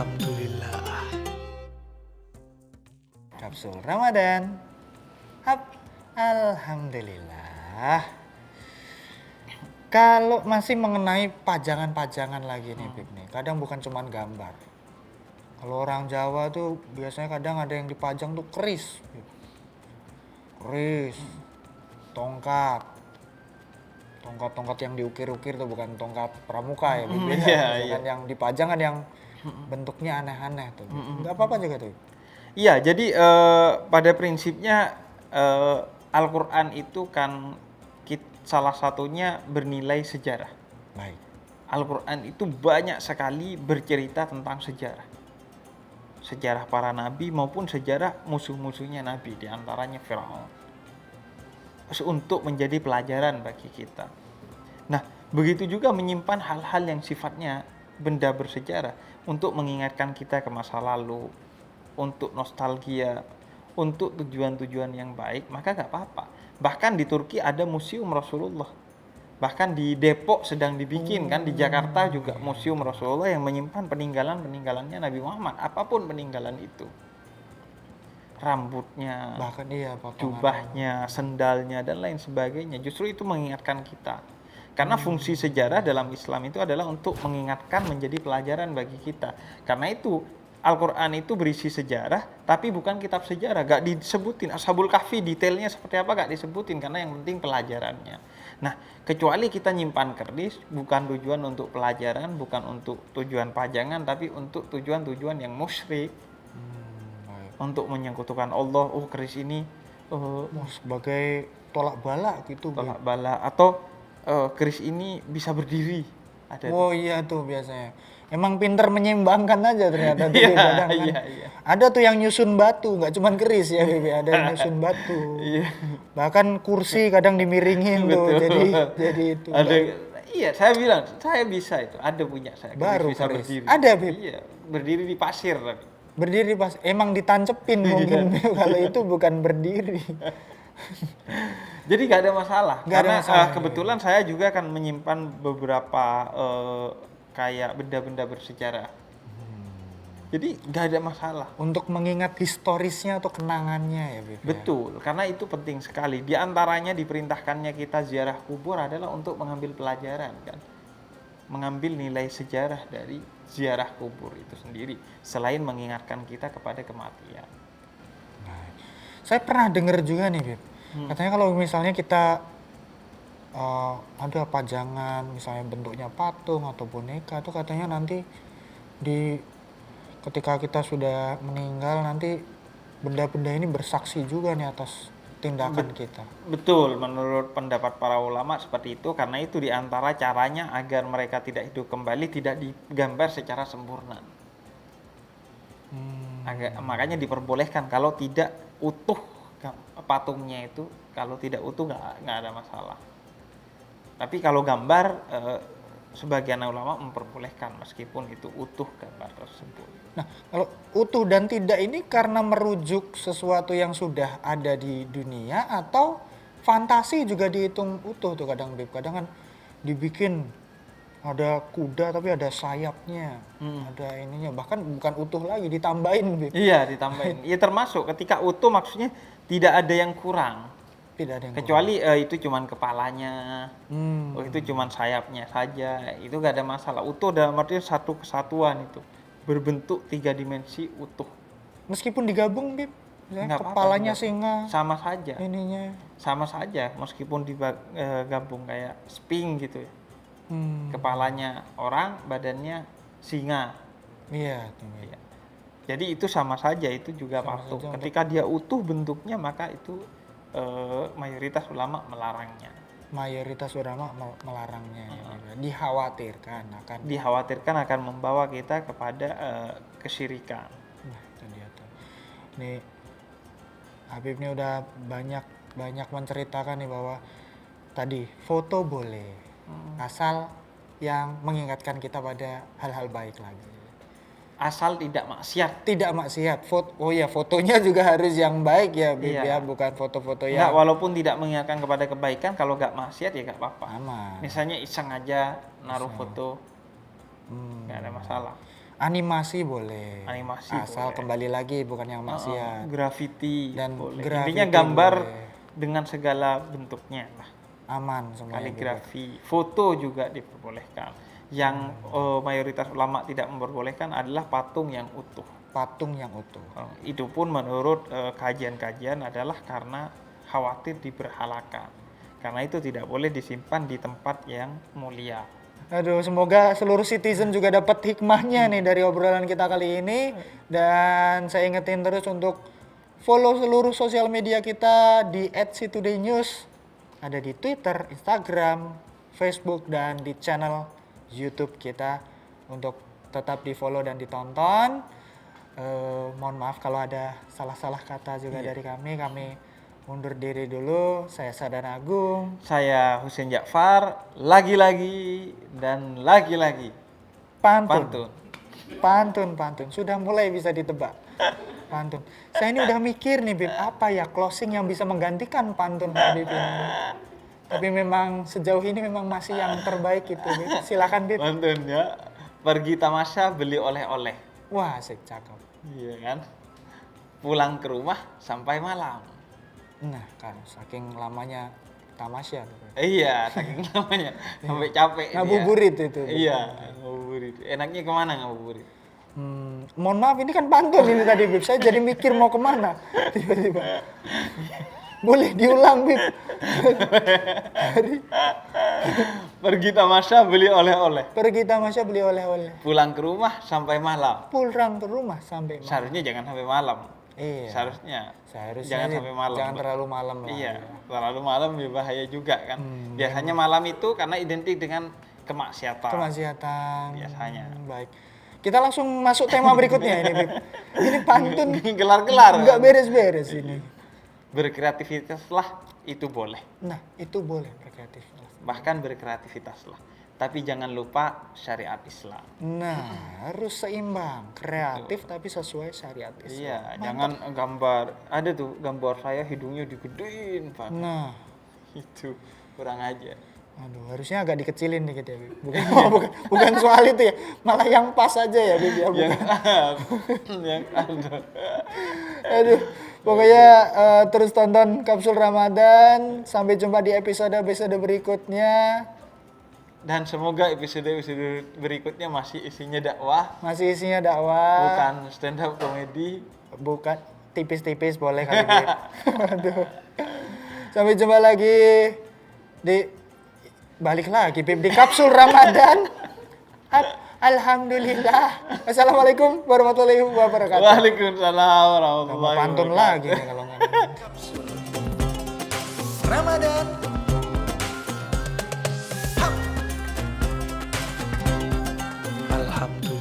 Alhamdulillah. Kapsul Ramadan. Alhamdulillah. Kalau masih mengenai pajangan-pajangan lagi nih, Bib nih. Kadang bukan cuman gambar. Kalau orang Jawa tuh biasanya kadang ada yang dipajang tuh keris, Bib. Keris, tongkat. Tongkat-tongkat yang diukir-ukir tuh bukan tongkat pramuka ya, Bib. Beda. Misalkan yang dipajang ada yang bentuknya aneh-aneh tuh. Enggak apa-apa juga tuh. Iya, jadi pada prinsipnya Al-Quran itu kan salah satunya bernilai sejarah. Baik. Al-Quran itu banyak sekali bercerita tentang sejarah. Sejarah para nabi maupun sejarah musuh-musuhnya nabi, diantaranya Firaun. Untuk menjadi pelajaran bagi kita. Nah, begitu juga menyimpan hal-hal yang sifatnya benda bersejarah untuk mengingatkan kita ke masa lalu, untuk nostalgia, untuk tujuan-tujuan yang baik, maka gak apa-apa. Bahkan di Turki ada museum Rasulullah. Bahkan di Depok sedang dibikin kan, di Jakarta juga museum Rasulullah yang menyimpan peninggalan-peninggalannya Nabi Muhammad, apapun peninggalan itu. Rambutnya, Bahkan iya, potongan. jubahnya, sendalnya, dan lain sebagainya. Justru itu mengingatkan kita. Karena fungsi sejarah dalam Islam itu adalah untuk mengingatkan, menjadi pelajaran bagi kita. Karena itu Al-Quran itu berisi sejarah, tapi bukan kitab sejarah. Gak disebutin Ashabul Kahfi detailnya seperti apa, gak disebutin. Karena yang penting pelajarannya. Nah, kecuali kita nyimpan keris, bukan tujuan untuk pelajaran, bukan untuk tujuan pajangan, tapi untuk tujuan-tujuan yang musyrik. Untuk menyekutukan Allah. Oh, keris ini Sebagai tolak bala gitu. tolak bala. Atau keris ini bisa berdiri. Ada Oh iya tuh biasanya. Emang pinter menyeimbangkan aja ternyata tuh Iya, kadang kan. iya. Ada tuh yang nyusun batu, nggak cuman keris ya, Bibi. Ada yang nyusun batu. Iya. Bahkan kursi kadang dimiringin tuh. Jadi itu. Ada, iya, saya bilang, saya bisa itu. Ada punya saya. Keris Baru bisa keris. berdiri. Ada, Bib. Iya, berdiri di pasir tapi. Berdiri pas emang ditancepin mungkin. Kalau itu bukan berdiri. Jadi gak ada masalah. Nggak ada Karena masalah, kebetulan saya juga kan menyimpan beberapa kayak benda-benda bersejarah. Jadi gak ada masalah. Untuk mengingat historisnya atau kenangannya ya, Bib. Betul, karena itu penting sekali. Di antaranya diperintahkannya kita ziarah kubur adalah untuk mengambil pelajaran kan. Mengambil nilai sejarah dari ziarah kubur itu sendiri, selain mengingatkan kita kepada kematian. Nah, saya pernah dengar juga nih, Bib. Katanya kalau misalnya kita ada pajangan, misalnya bentuknya patung atau boneka, tuh katanya nanti ketika kita sudah meninggal nanti benda-benda ini bersaksi juga nih atas tindakan kita. Betul, menurut pendapat para ulama seperti itu, karena itu diantara caranya agar mereka tidak hidup kembali, tidak digambar secara sempurna. Makanya diperbolehkan kalau tidak utuh patungnya itu, kalau tidak utuh nggak ada masalah. Tapi kalau gambar, sebagian ulama memperbolehkan meskipun itu utuh gambar tersebut. Nah, kalau utuh dan tidak ini karena merujuk sesuatu yang sudah ada di dunia atau fantasi juga dihitung utuh tuh kadang, Bib. Kadang kan dibikin ada kuda tapi ada sayapnya, ada ininya, bahkan bukan utuh lagi, ditambahin, Bib. Iya, ditambahin. Iya, termasuk ketika utuh maksudnya tidak ada yang kurang. Tidak ada yang Kecuali itu cuman kepalanya, itu cuman sayapnya saja, itu gak ada masalah. Utuh dalam artinya satu kesatuan itu, berbentuk 3 dimensi utuh. Meskipun digabung, Bib, ya, Nggak apa-apa, kepalanya nggak- singa, sama saja, ininya. sama saja meskipun digabung kayak sphinx gitu ya. Kepalanya orang, badannya singa. Iya, tuh, Bib. Ya. Jadi itu sama saja, itu juga Sama patung. saja Ketika dia utuh bentuknya, maka itu mayoritas ulama melarangnya. Mayoritas ulama melarangnya, ya, Bib. Dikhawatirkan akan membawa kita kepada kesyirikan. Nah, itu dia tuh. Nih, Habib ini udah banyak menceritakan nih bahwa tadi foto boleh, asal yang mengingatkan kita pada hal-hal baik lagi. Asal tidak maksiat. Tidak maksiat. Oh ya, fotonya juga harus yang baik ya, Bib, Iya. ya, bukan foto-foto Enggak, yang walaupun tidak mengingatkan kepada kebaikan, kalau nggak maksiat ya nggak apa-apa. aman. Misalnya iseng aja naruh foto, Hmm. nggak ada masalah. Animasi boleh. Animasi Asal boleh. kembali lagi bukan yang maksiat. Graffiti Dan boleh. graffiti Intinya gambar boleh. dengan segala bentuknya lah. Aman semuanya. Kaligrafi, foto juga diperbolehkan. Yang mayoritas ulama tidak memperbolehkan adalah patung yang utuh. Patung yang utuh. Itu pun menurut kajian-kajian adalah karena khawatir diberhalakan. Karena itu tidak boleh disimpan di tempat yang mulia. Aduh, semoga seluruh citizen juga dapat hikmahnya nih dari obrolan kita kali ini. Dan saya ingetin terus untuk follow seluruh sosial media kita di @situdaynews. Ada di Twitter, Instagram, Facebook, dan di channel YouTube kita untuk tetap di follow dan ditonton. Mohon maaf kalau ada salah-salah kata juga dari kami mundur diri dulu. Saya Sadan Agung. Saya Husein Ja'far, lagi-lagi dan lagi-lagi Pantun. pantun. Pantun. Sudah mulai bisa ditebak. Pantun. Saya ini udah mikir nih, Bib, apa ya closing yang bisa menggantikan pantun Bib ini. Tapi memang sejauh ini memang masih yang terbaik itu, Bib. Silakan, Bib. Pantun ya. Pergi tamasya beli oleh-oleh. Wah, asik, cakep. Iya kan? Pulang ke rumah sampai malam. Nah, kan saking lamanya tamasya. Iya, saking namanya sampai capek. dia. Ngabuburit itu. Bib. Iya, ngabuburit. Enaknya kemana ngabuburit? Mohon maaf, ini kan pantun ini tadi, Bib. Saya jadi mikir mau kemana. Tiba-tiba. Boleh diulang, Bib. Pergi tamasya beli oleh-oleh. Pergi tamasya beli oleh-oleh. Pulang ke rumah sampai malam. Pulang ke rumah sampai malam. Seharusnya jangan sampai malam. Iya. Seharusnya Seharusnya jangan sih sampai malam. Jangan terlalu malam lah. Iya, terlalu malam ya bahaya juga kan. Biasanya malam itu karena identik dengan kemaksiatan. Kemaksiatan. Biasanya. Baik. Kita langsung masuk tema berikutnya ini, Bib. Ini pantun Gelar-gelar. nggak beres-beres ini. Berkreativitaslah itu boleh. Nah, itu boleh berkreatif. Bahkan berkreativitaslah. Tapi jangan lupa syariat Islam. Nah, harus seimbang, kreatif tapi sesuai syariat Islam. Iya, jangan gambar. Ada tuh gambar saya hidungnya digedein, Pak. Nah, Itu kurang aja. aduh, harusnya agak dikecilin dikit ya, Bib. Bukan soal itu ya, malah yang pas aja ya, Bib. Ya, bukan. Yang ada. Aduh, pokoknya terus tonton Kapsul Ramadan. Sampai jumpa di episode-episode berikutnya. Dan semoga episode-episode berikutnya masih isinya dakwah, Masih isinya dakwah. bukan stand up comedy. Bukan tipis-tipis boleh kali Bib. Aduh. Sampai jumpa lagi di balik lagi Bib di Kapsul Ramadan. Alhamdulillah. Assalamualaikum warahmatullahi wabarakatuh. Waalaikumsalam Nggak warahmatullahi mau pantun wabarakatuh. lagi nih kalau nggak. Ramadan. Alhamdulillah.